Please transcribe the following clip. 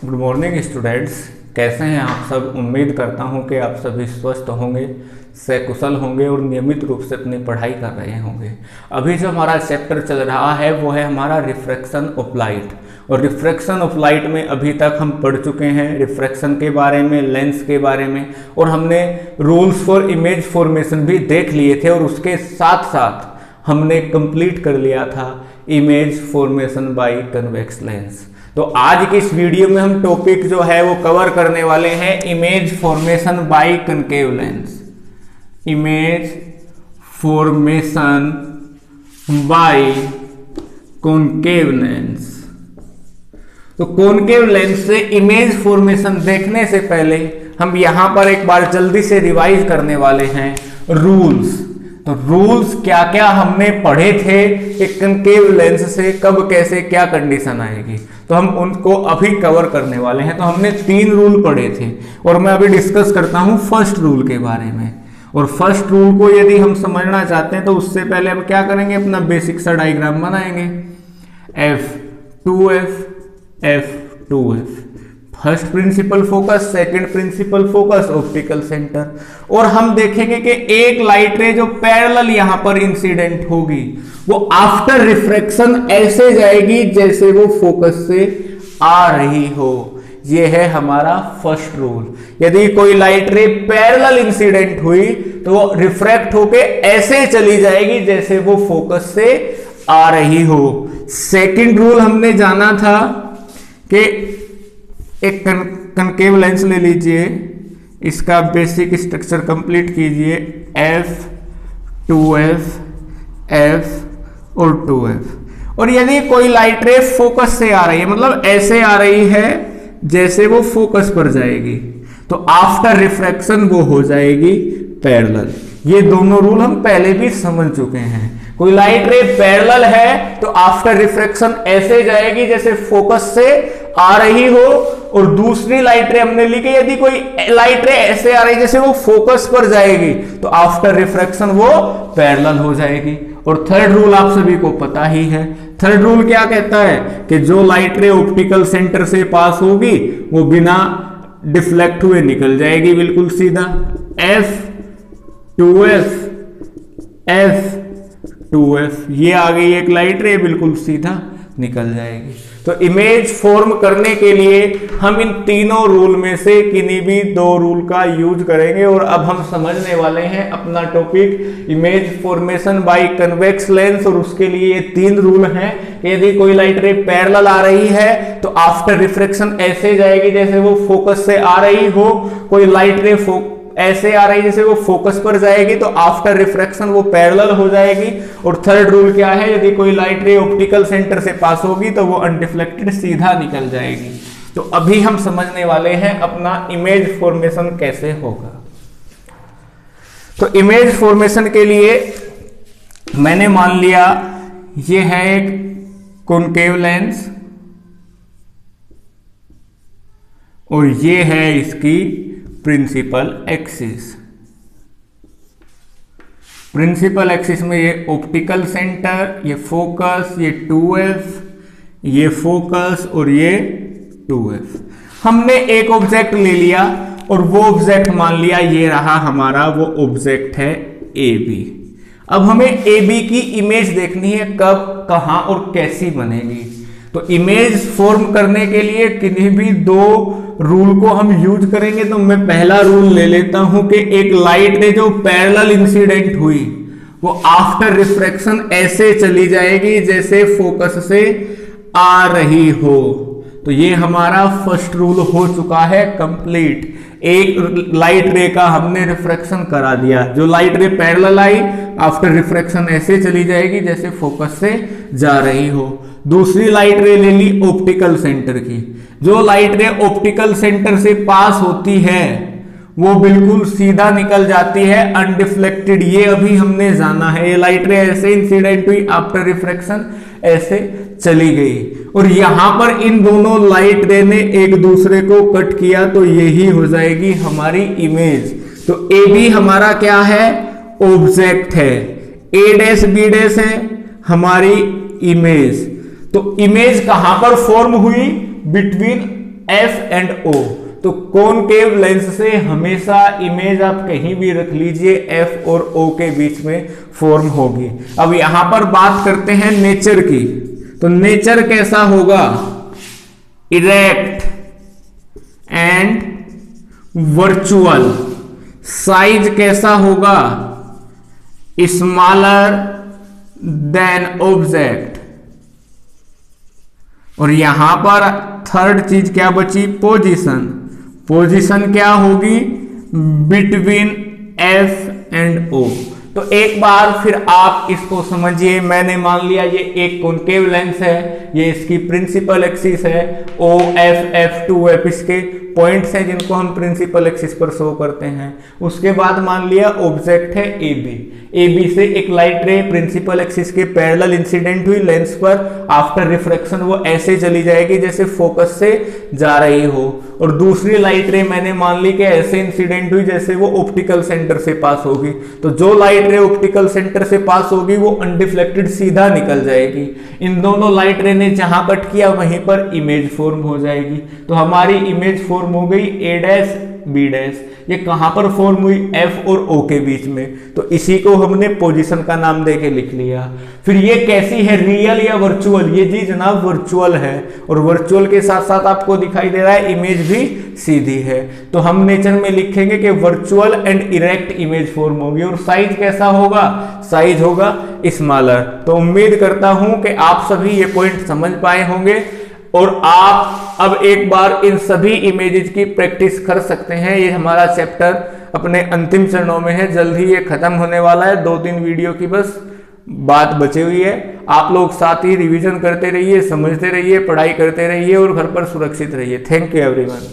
Good morning students, कैसे हैं आप सब। उम्मीद करता हूं कि आप सभी स्वस्थ होंगे, सकुशल होंगे और नियमित रूप से अपनी पढ़ाई कर रहे होंगे। अभी जो हमारा चैप्टर चल रहा है वो है हमारा रिफ्रैक्शन ऑफ लाइट। और रिफ्रैक्शन ऑफ लाइट में अभी तक हम पढ़ चुके हैं रिफ्रैक्शन के बारे में, लेंस के बारे में, और हमने रूल्स फॉर इमेज फॉर्मेशन भी देख लिए थे। और उसके साथ साथ हमने कंप्लीट कर लिया था image formation by convex lens. तो आज की इस वीडियो में हम टॉपिक जो है वो कवर करने वाले हैं image formation by concave lens. Image formation by concave lens. तो कॉनकेव लेंस से इमेज फॉर्मेशन देखने से पहले हम यहां पर एक बार जल्दी से रिवाइज करने वाले हैं रूल्स। तो रूल्स क्या क्या हमने पढ़े थे कि कनकेव लेंस से कब कैसे क्या कंडीशन आएगी, तो हम उनको अभी कवर करने वाले हैं। तो हमने 3 रूल पढ़े थे और मैं अभी डिस्कस करता हूं फर्स्ट रूल के बारे में। और फर्स्ट रूल को यदि हम समझना चाहते हैं तो उससे पहले हम क्या करेंगे, अपना बेसिक सा डायग्राम बनाएंगे। F2F F2F, first principal focus, second principal focus, optical centre. और हम देखेंगे कि एक लाइट रे जो पैरेलल यहां पर इंसिडेंट होगी वो आफ्टर रिफ्रैक्शन ऐसे जाएगी जैसे वो फोकस से आ रही हो। ये है हमारा फर्स्ट रूल। यदि कोई लाइट रे पैरेलल इंसिडेंट हुई तो वो रिफ्रैक्ट होके ऐसे चली जाएगी जैसे वो फोकस से आ रही हो। सेकंड रूल हमने जाना था कि एक कनकेव लेंस ले लीजिए, इसका बेसिक स्ट्रक्चर कंप्लीट कीजिए। F2F F और 2F। और यदि कोई लाइट रे फोकस से आ रही है, मतलब ऐसे आ रही है जैसे वो फोकस पर जाएगी, तो आफ्टर रिफ्रैक्शन वो हो जाएगी पैरेलल। ये दोनों रूल हम पहले भी समझ चुके हैं। कोई लाइट रे पैरेलल है तो आफ्टर रिफ्रैक्शन ऐसे जाएगी जैसे फोकस से आ रही हो। और दूसरी लाइट रे हमने लिखी, यदि कोई लाइट रे ऐसे आ रही जैसे वो फोकस पर जाएगी तो आफ्टर रिफ्रैक्शन वो पैरेलल हो जाएगी। और थर्ड रूल आप सभी को पता ही है। थर्ड रूल क्या कहता है कि जो लाइट रे ऑप्टिकल सेंटर से पास होगी वो बिना डिफ्लेक्ट हुए निकल जाएगी बिल्कुल सीधा। F2F F2F, ये आ गई एक लाइट रे, बिल्कुल सीधा निकल जाएगी। तो इमेज फॉर्म करने के लिए हम इन तीनों रूल में से किन्हीं भी 2 रूल का यूज करेंगे। और अब हम समझने वाले हैं अपना topic image formation by convex lens. और उसके लिए ये 3 रूल हैं कि यदि कोई लाइट रे पैरेलल आ रही है तो आफ्टर रिफ्रैक्शन ऐसे जाएगी जैसे वो फोकस से आ रही हो। कोई लाइट रे ऐसे आ रही जैसे वो फोकस पर जाएगी तो आफ्टर रिफ्रैक्शन वो पैरेलल हो जाएगी। और थर्ड रूल क्या है, यदि कोई लाइट रे ऑप्टिकल सेंटर से पास होगी तो वो अनडिफ्लेक्टेड सीधा निकल जाएगी। तो अभी हम समझने वाले हैं अपना इमेज फॉर्मेशन कैसे होगा। तो इमेज फॉर्मेशन के लिए मैंने मान लिया ये है एक कॉनकेव लेंस और ये है इसकी प्रिंसिपल एक्सिस। प्रिंसिपल एक्सिस में ये ऑप्टिकल सेंटर, ये फोकस, ये 2F, ये फोकस और ये 2F। हमने एक ऑब्जेक्ट ले लिया और वो ऑब्जेक्ट मान लिया ये रहा हमारा, वो ऑब्जेक्ट है AB। अब हमें AB की इमेज देखनी है, कब, कहां और कैसी बनेगी। तो इमेज फॉर्म करने के लिए किन्हीं भी 2 रूल को हम यूज करेंगे। तो मैं पहला रूल ले लेता हूं कि एक लाइट रे जो पैरेलल इंसिडेंट हुई वो आफ्टर रिफ्रैक्शन ऐसे चली जाएगी जैसे फोकस से आ रही हो। तो ये हमारा फर्स्ट रूल हो चुका है कंप्लीट। एक लाइट रे का हमने रिफ्रैक्शन करा दिया, जो लाइट रे पैरेलल आई आफ्टर रिफ्रैक्शन ऐसे चली जाएगी जैसे फोकस से जा रही हो। दूसरी लाइट रे ले ली ऑप्टिकल सेंटर की, जो लाइट रे ऑप्टिकल सेंटर से पास होती है वो बिल्कुल सीधा निकल जाती है अनडिफ्लेक्टेड। ये अभी हमने जाना है। ये लाइट रे ऐसे इंसिडेंट हुई, आफ्टर रिफ्रैक्शन ऐसे चली गई। और यहां पर इन दोनों लाइट रे ने एक दूसरे को कट किया तो यही हो जाएगी हमारी इमेज। तो ए बी हमारा क्या है, ऑब्जेक्ट है, ए डैश बी डैश है हमारी इमेज। तो इमेज कहां पर फॉर्म हुई, बिटवीन एफ एंड ओ। तो कॉनकेव लेंस से हमेशा इमेज आप कहीं भी रख लीजिए एफ और ओ के बीच में फॉर्म होगी। अब यहां पर बात करते हैं नेचर की। तो नेचर कैसा होगा? Erect and virtual. साइज कैसा होगा? Smaller than object. और यहां पर थर्ड चीज क्या बची? पोजीशन। पोजीशन क्या होगी? बिटवीन एफ एंड ओ। तो एक बार फिर आप इसको समझिए। मैंने मान लिया ये एक कॉनकेव लेंस है, ये इसकी प्रिंसिपल एक्सिस है, O F F two F इसके पॉइंट्स हैं जिनको हम प्रिंसिपल एक्सिस पर शो करते हैं। उसके बाद मान लिया ऑब्जेक्ट है ए बी। ए बी से एक लाइट रे प्रिंसिपल एक्सिस के पैरेलल इंसिडेंट हुई लेंस पर। आफ्टर रिफ्रैक्शन वो ऐसे चली जाएगी जैसे फोकस से जा रही हो। और दूसरी लाइट रे मैंने मान ली कि ऐसे इंसिडेंट हुई जैसे वो ऑप्टिकल सेंटर से पास होगी। तो जो लाइट रे ऑप्टिकल सेंटर से पास होगी वो अनडिफ्लेक्टेड सीधा निकल जाएगी। इन दोनों लाइट रे ने जहां कट किया वहीं पर इमेज फॉर्म हो जाएगी। तो हमारी इमेज फॉर्म हो गई ए डैश बी डैश। ये कहां पर फॉर्म हुई? एफ और ओ के बीच में। तो इसी को हमने पोजीशन का नाम देके लिख लिया। फिर ये कैसी है, रियल या वर्चुअल? ये जी जनाब वर्चुअल है। और वर्चुअल के साथ साथ आपको दिखाई दे रहा है इमेज भी सीधी है। तो हम नेचर में लिखेंगे कि virtual and erect image form होगी। और साइज कैसा होगा? साइज होगा स्मॉलर। तो उम्मीद करता हूं कि आप सभी ये पॉइंट समझ पाए होंगे और आप अब एक बार इन सभी इमेजेस की प्रैक्टिस कर सकते हैं। ये हमारा चैप्टर अपने अंतिम चरणों में है, जल्द ही ये खत्म होने वाला है। 2-3 वीडियो की बस बात बची हुई है। आप लोग साथ ही रिवीजन करते रहिए, समझते रहिए, पढ़ाई करते रहिए और घर पर सुरक्षित रहिए। Thank you everyone.